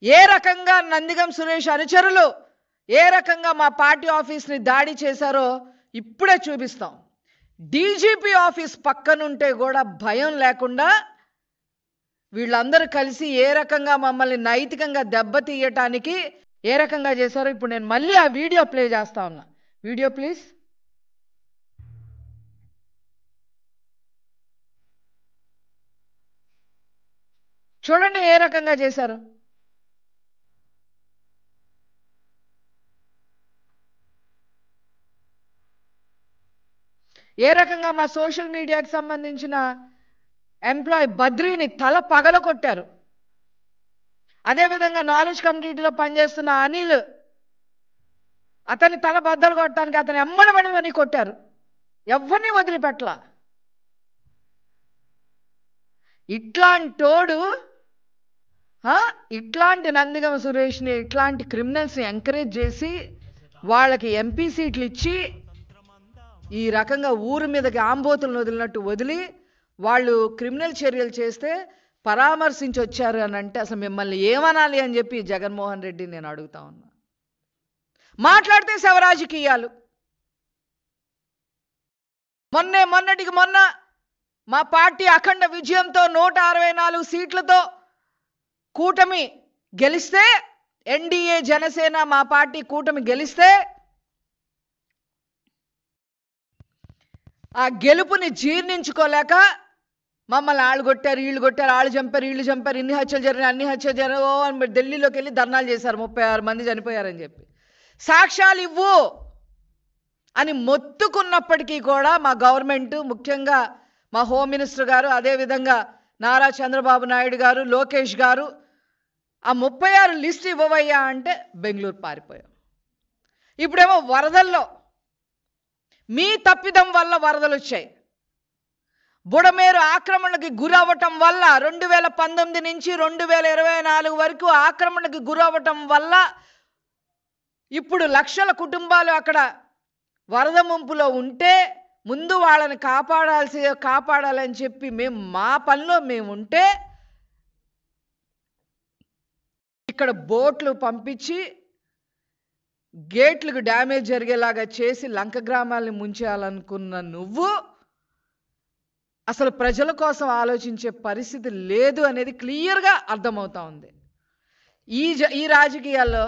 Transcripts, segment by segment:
ఏ రకంగా నందిగం సురేష్ అనుచరులు ఏ రకంగా మా పార్టీ ఆఫీస్ని దాడి చేశారో ఇప్పుడే చూపిస్తాం. డీజీపీ ఆఫీస్ పక్కనుంటే కూడా భయం లేకుండా వీళ్ళందరూ కలిసి ఏ రకంగా మమ్మల్ని నైతికంగా దెబ్బతీయటానికి ఏ రకంగా చేశారో ఇప్పుడు నేను మళ్ళీ ఆ వీడియో ప్లే చేస్తా ఉన్నా. Video please. చూడండి ఏ రకంగా చేశారు. ఏ రకంగా మా సోషల్ మీడియాకి సంబంధించిన ఎంప్లాయీ బద్రీని తల పగల కొట్టారు. అదేవిధంగా నాలెడ్జ్ కమిటీలో పనిచేస్తున్న అనిల్ అతని తల బద్దలు కొట్టడానికి అతని ఎమ్మడబడివని కొట్టారు. ఎవరిని వదిలిపెట్టలా. ఇట్లాంటి నందిగమ సురేష్ని ఇట్లాంటి క్రిమినల్స్ని ఎంకరేజ్ చేసి వాళ్ళకి ఎంపీ సీట్లు ఇచ్చి ఈ రకంగా ఊరి మీదకి ఆంబోతులను వదిలినట్టు వదిలి వాళ్ళు క్రిమినల్ చర్యలు చేస్తే పరామర్శించి వచ్చారు అని అంటే అసలు మిమ్మల్ని ఏమనాలి అని చెప్పి జగన్మోహన్ రెడ్డి నేను అడుగుతా ఉన్నా. మాట్లాడితే శవరాజకీయాలు. మొన్నటికి మొన్న మా పార్టీ అఖండ విజయంతో 164 సీట్లతో కూటమి గెలిస్తే, ఎన్డీఏ జనసేన మా పార్టీ కూటమి గెలిస్తే ఆ గెలుపుని జీర్ణించుకోలేక మమ్మల్ని ఆళ్ళు కొట్టారు, వీళ్ళు కొట్టారు, వాళ్ళు చంపారు, వీళ్ళు చంపారు, ఇన్ని హత్యలు జరిగినాయి, అన్ని హత్యలు జరిగినాయి, ఢిల్లీలోకి వెళ్ళి ధర్నాలు చేశారు. 36 మంది చనిపోయారని చెప్పి సాక్ష్యాలు ఇవ్వు అని మొత్తుకున్నప్పటికీ కూడా మా గవర్నమెంట్, ముఖ్యంగా మా హోమ్ మినిస్టర్ గారు, అదేవిధంగా నారా చంద్రబాబు నాయుడు గారు, లోకేష్ గారు ఆ 36 లిస్ట్ ఇవ్వవయ్యా అంటే బెంగళూరు పారిపోయాం. ఇప్పుడేమో వరదల్లో మీ తప్పిదం వల్ల వరదలు వచ్చాయి. బుడమేరు ఆక్రమణకి గురవ్వటం వల్ల 2019 నుంచి 2024 వరకు ఆక్రమణకి గురవ్వటం వల్ల ఇప్పుడు లక్షల కుటుంబాలు అక్కడ వరద ముంపులో ఉంటే ముందు వాళ్ళని కాపాడాలని చెప్పి మేము మా పనిలో మేము ఉంటే ఇక్కడ బోట్లు పంపించి గేట్లకు డ్యామేజ్ జరిగేలాగా చేసి లంక గ్రామాలని ముంచేయాలనుకున్న నువ్వు అసలు ప్రజల కోసం ఆలోచించే పరిస్థితి లేదు అనేది క్లియర్గా అర్థమవుతా ఉంది. ఈ రాజకీయాల్లో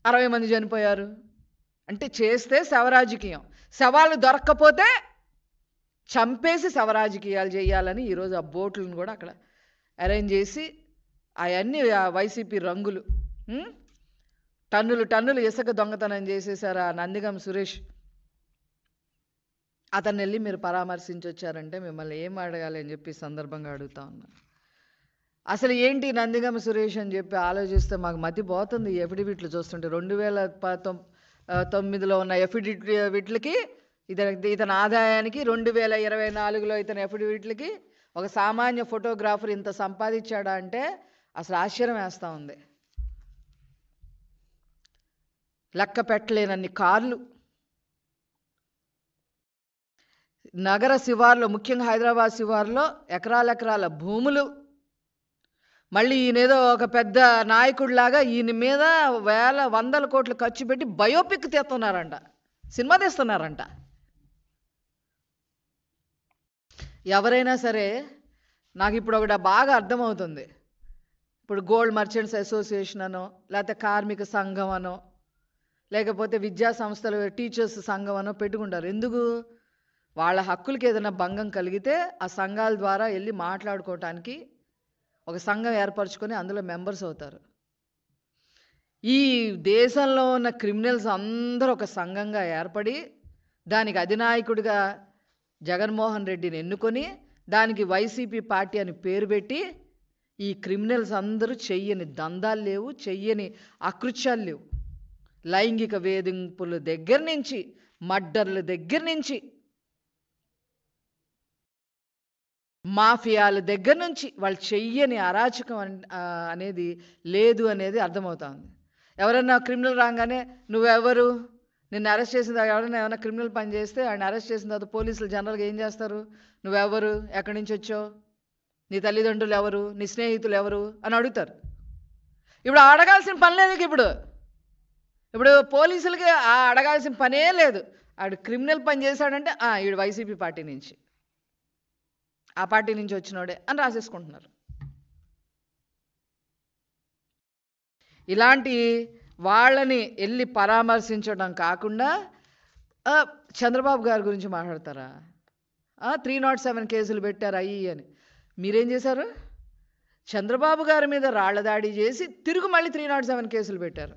60 మంది చనిపోయారు అంటే చేస్తే శవరాజకీయం, శవాలు దొరక్కపోతే చంపేసి శవరాజకీయాలు చేయాలని ఈరోజు ఆ బోట్లను కూడా అక్కడ అరేంజ్ చేసి అవన్నీ వైసీపీ రంగులు టన్నులు ఇసుక దొంగతనం చేసేసారు ఆ నందిగం సురేష్. అతన్ని వెళ్ళి మీరు పరామర్శించి వచ్చారంటే మిమ్మల్ని ఏం అడగాలి అని చెప్పి సందర్భంగా అడుగుతా ఉన్నా. అసలు ఏంటి నందిగం సురేష్ అని చెప్పి ఆలోచిస్తే మాకు మతి పోతుంది. ఎఫిడవిట్లు చూస్తుంటే 2019లో ఉన్న ఎఫిడవిట్లకి ఇతని ఆదాయానికి 2024లో ఇతని ఎఫిడవిట్లకి ఒక సామాన్య ఫోటోగ్రాఫర్ ఇంత సంపాదించాడా అంటే అసలు ఆశ్చర్యం వేస్తూ ఉంది. లెక్క పెట్టలేనన్ని కార్లు, నగర శివార్లో ముఖ్యంగా హైదరాబాద్ శివార్లో ఎకరాల భూములు, మళ్ళీ ఈయనేదో ఒక పెద్ద నాయకుడిలాగా ఈయన మీద వందల కోట్లు ఖర్చు పెట్టి బయోపిక్ తీస్తున్నారంట, సినిమా తీస్తున్నారంట. ఎవరైనా సరే నాకు ఇప్పుడు ఒకటి బాగా అర్థమవుతుంది. ఇప్పుడు గోల్డ్ మర్చెంట్స్ అసోసియేషన్ అనో, లేకపోతే కార్మిక సంఘం అనో, లేకపోతే విద్యా సంస్థలు టీచర్స్ సంఘం అనో పెట్టుకుంటారు. ఎందుకు? వాళ్ళ హక్కులకి ఏదైనా భంగం కలిగితే ఆ సంఘాల ద్వారా వెళ్ళి మాట్లాడుకోవటానికి ఒక సంఘం ఏర్పరచుకొని అందులో మెంబర్స్ అవుతారు. ఈ దేశంలో ఉన్న క్రిమినల్స్ అందరూ ఒక సంఘంగా ఏర్పడి దానికి అధినాయకుడిగా జగన్మోహన్ రెడ్డిని ఎన్నుకొని దానికి వైసీపీ పార్టీ అని పేరు పెట్టి ఈ క్రిమినల్స్ అందరూ చెయ్యని దందాలు లేవు, చెయ్యని అకృత్యాలు లేవు. లైంగిక వేధింపుల దగ్గర నుంచి, మర్డర్ల దగ్గర నుంచి, మాఫియాల దగ్గర నుంచి వాళ్ళు చెయ్యని అరాచకం అనేది లేదు అనేది అర్థమవుతుంది. ఎవరన్నా క్రిమినల్ రాగానే నువ్వెవరు, నిన్ను అరెస్ట్ చేసిన ఎవరైనా ఏమైనా క్రిమినల్ పని చేస్తే ఆయన అరెస్ట్ చేసిన తర్వాత పోలీసులు జనరల్గా ఏం చేస్తారు? నువ్వెవరు, ఎక్కడి నుంచి వచ్చావు, నీ తల్లిదండ్రులు ఎవరు, నీ స్నేహితులు ఎవరు అని అడుగుతారు. ఇప్పుడు అడగాల్సిన పని లేదు. ఇప్పుడు పోలీసులకి అడగాల్సిన పనే లేదు. ఆడు క్రిమినల్ పని చేశాడంటే ఈడు వైసీపీ పార్టీ నుంచి, ఆ పార్టీ నుంచి వచ్చినోడే అని రాసేసుకుంటున్నారు. ఇలాంటి వాళ్ళని వెళ్ళి పరామర్శించడం కాకుండా చంద్రబాబు గారి గురించి మాట్లాడతారా? 307 కేసులు పెట్టారు అయ్యి అని. మీరేం చేశారు? చంద్రబాబు గారి మీద రాళ్ల దాడి చేసి తిరుగు మళ్ళీ 307 కేసులు పెట్టారు.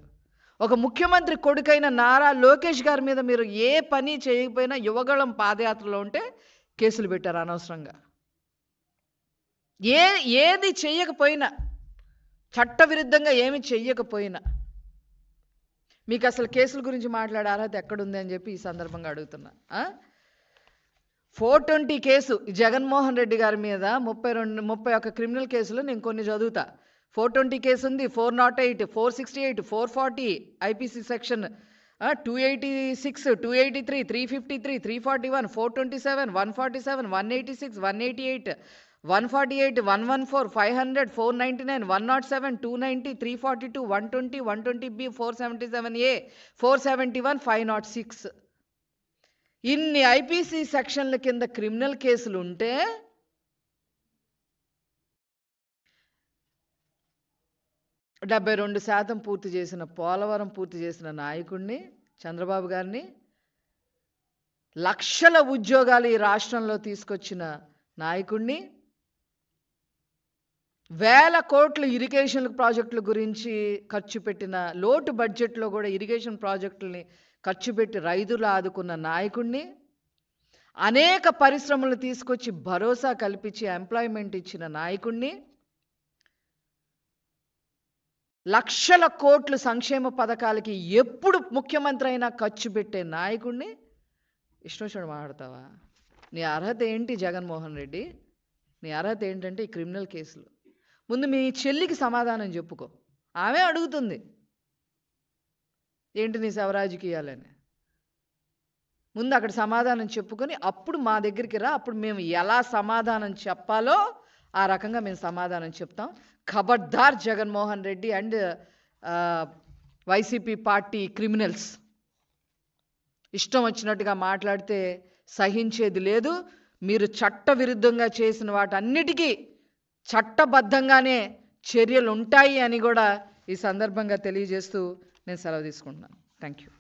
ఒక ముఖ్యమంత్రి కొడుకైన నారా లోకేష్ గారి మీద మీరు ఏ పని చేయకపోయినా యువగళం పాదయాత్రలో ఉంటే కేసులు పెట్టారు అనవసరంగా. ఏది చెయ్యకపోయినా, చట్టవిరుద్ధంగా ఏమి చెయ్యకపోయినా మీకు అసలు కేసుల గురించి మాట్లాడే అర్హత ఎక్కడుంది అని చెప్పి ఈ సందర్భంగా అడుగుతున్నా. 420 కేసు జగన్మోహన్ రెడ్డి గారి మీద 31 క్రిమినల్ కేసులు నేను కొన్ని చదువుతా. 420 కేసు ఉంది, 408, 468, 440 ఐపీసీ సెక్షన్, 286, 283, 353, 341, 427, 147, 186, 188, 148, 114, 500, 499, 107, 290, 342, 120, 120B, 477A, 471, 506. ఇన్ని ఐపీసీ సెక్షన్ల కింద క్రిమినల్ కేసులు ఉంటే 72% పూర్తి చేసిన పోలవరం పూర్తి చేసిన నాయకుడిని చంద్రబాబు గారిని, లక్షల ఉద్యోగాలు ఈ రాష్ట్రంలో తీసుకొచ్చిన నాయకుడిని, వేల కోట్లు ఇరిగేషన్ ప్రాజెక్టుల గురించి ఖర్చు పెట్టిన, లోటు బడ్జెట్లో కూడా ఇరిగేషన్ ప్రాజెక్టుల్ని ఖర్చు పెట్టి రైతులు ఆదుకున్న నాయకుడిని, అనేక పరిశ్రమలు తీసుకొచ్చి భరోసా కల్పించి ఎంప్లాయ్మెంట్ ఇచ్చిన నాయకుడిని, లక్షల కోట్లు సంక్షేమ పథకాలకి ఎప్పుడు ముఖ్యమంత్రి అయినా ఖర్చు పెట్టే నాయకుడిని ఇష్టం మాట్లాడతావా? నీ అర్హత ఏంటి జగన్మోహన్ రెడ్డి? నీ అర్హత ఏంటంటే ఈ క్రిమినల్ కేసులు. ముందు మీ చెల్లికి సమాధానం చెప్పుకో. ఆమె అడుగుతుంది ఏంటి నీ శవరాజకీయాలని. ముందు అక్కడ సమాధానం చెప్పుకొని అప్పుడు మా దగ్గరికి రా. అప్పుడు మేము ఎలా సమాధానం చెప్పాలో ఆ రకంగా మేము సమాధానం చెప్తాం. ఖబర్దార్ Jaganmohan Reddy and YCP party criminals. ఇష్టం వచ్చినట్టుగా మాట్లాడితే సహించేది లేదు. మీరు చట్టవిరుద్ధంగా చేసిన వాటన్నిటికీ చట్టబద్ధంగానే చర్యలు ఉంటాయి అని కూడా ఈ సందర్భంగా తెలియజేస్తూ నేను సెలవు తీసుకుంటున్నాను. Thank you.